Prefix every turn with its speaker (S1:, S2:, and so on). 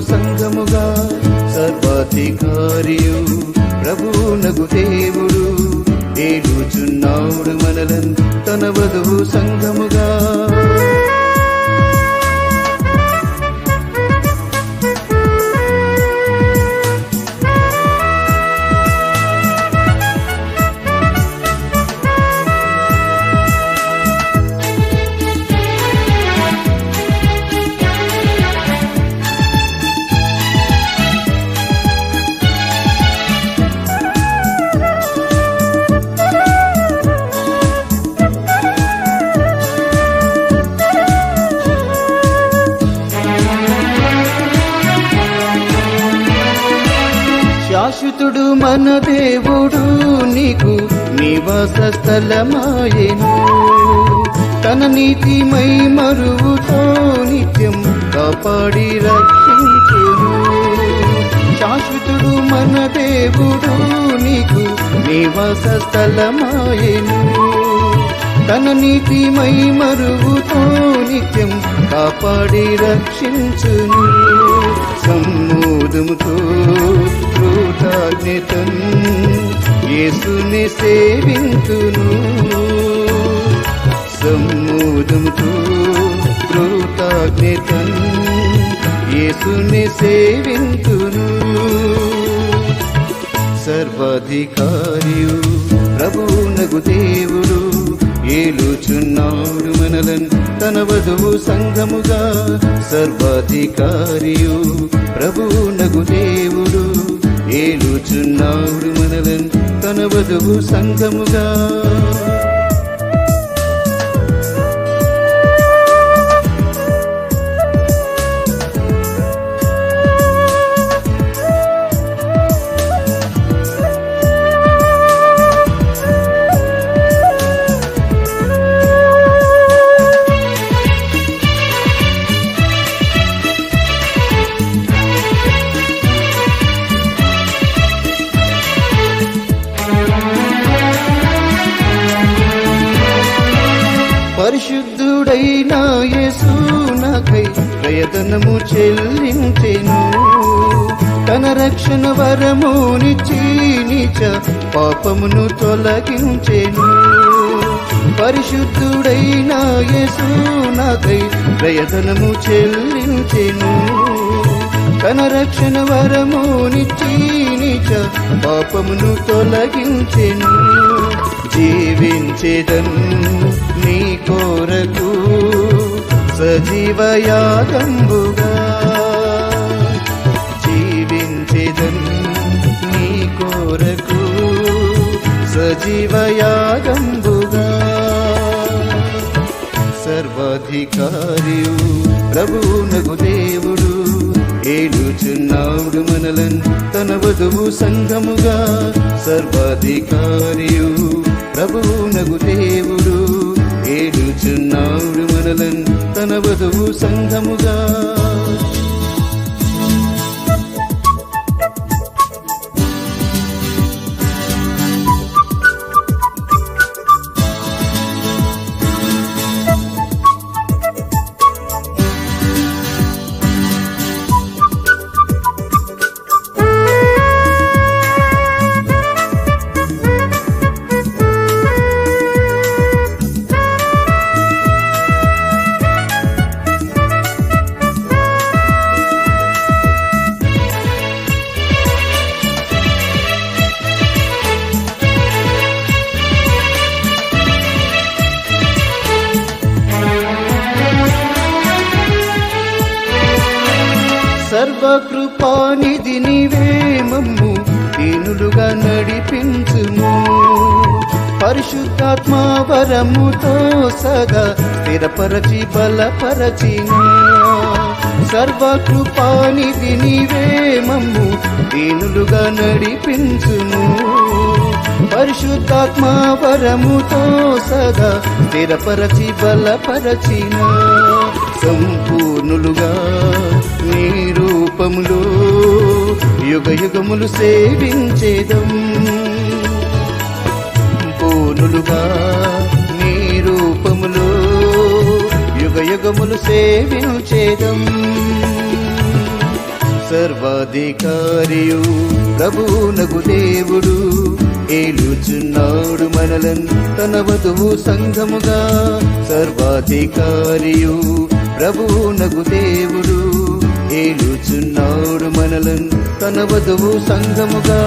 S1: సంఘముగా సర్వాధికారియు ప్రభువునగు దేవుడు ఏలుచున్నాడు మనలను తన వధువు సంఘముగా. శాశ్వతుడు మన దేవుడు నీకు నివాస స్థలమాయెను, తన నీతిమై మరువుతో నిత్యం కాపాడి రక్షించెను. శాశ్వతుడు మన దేవుడు నీకు నివాస స్థలమాయెను, తన నీతిమై మరువుతో నిత్యం కాపాడి రక్షించును. సమ్మోదముతో కృతజ్ఞతన్ యేసుని సేవింతును, సమ్మోదముతో కృతజ్ఞతన్ యేసుని సేవింతును. సర్వాధికారియు ప్రభువునగు దేవుడు ఏలుచున్నాడు మనలను తన వధువు సంఘముగా. సర్వాధికారియు ప్రభువునగు దేవుడు ఏలుచున్నాడు మనలను తన వధువు సంఘముగా. పరిశుద్ధుడైన యేసు నాకై ప్రయత్నము చెల్లించెను, తన రక్షణ వరమునిచ్చి నీచ పాపమును తొలగించెను. పరిశుద్ధుడైన యేసు నాకై ప్రయత్నము చెల్లించెను, తన రక్షణ వరమునిచ్చి నీచ పాపమును తొలగించెను. జీవించేదన్ నీ కోరకు సజీవయాగంబుగా, జీవించేదన్ నీ కోరకు సజీవయాగంబుగా. సర్వాధికారియు ప్రభువునగు దేవుడు ఏలుచున్నాడు మనలను తన వధువు సంఘముగా. సర్వాధికారియు ప్రభువునగు దేవుడు ఏలుచున్నాడు మనలను తన వధువు సంఘముగా. సర్వకృపానిధి నీవే మమ్ము దీనులుగా నడిపించుము, పరిశుద్ధాత్మ వరముతో సదా స్థిరపరచి బలపరచిను. సర్వకృపానిధి నీవే మమ్ము దీనులుగా నడిపించుము, పరిశుద్ధాత్మ వరముతో సదా స్థిరపరచి బలపరచిన. సంపూర్ణులుగా నీ రూపములో యుగ యుగములు సేవించేదం, పూర్ణులుగా నీ రూపములో యుగ యుగములు సేవించేదం. సర్వాధికారియు ప్రభువునగు దేవుడు ఏలుచున్నాడు మనలను తన వధువు సంఘముగా. సర్వాధికారియు ప్రభువునగు దేవుడు ఏలుచున్నాడు మనలను తన వధువు సంఘముగా.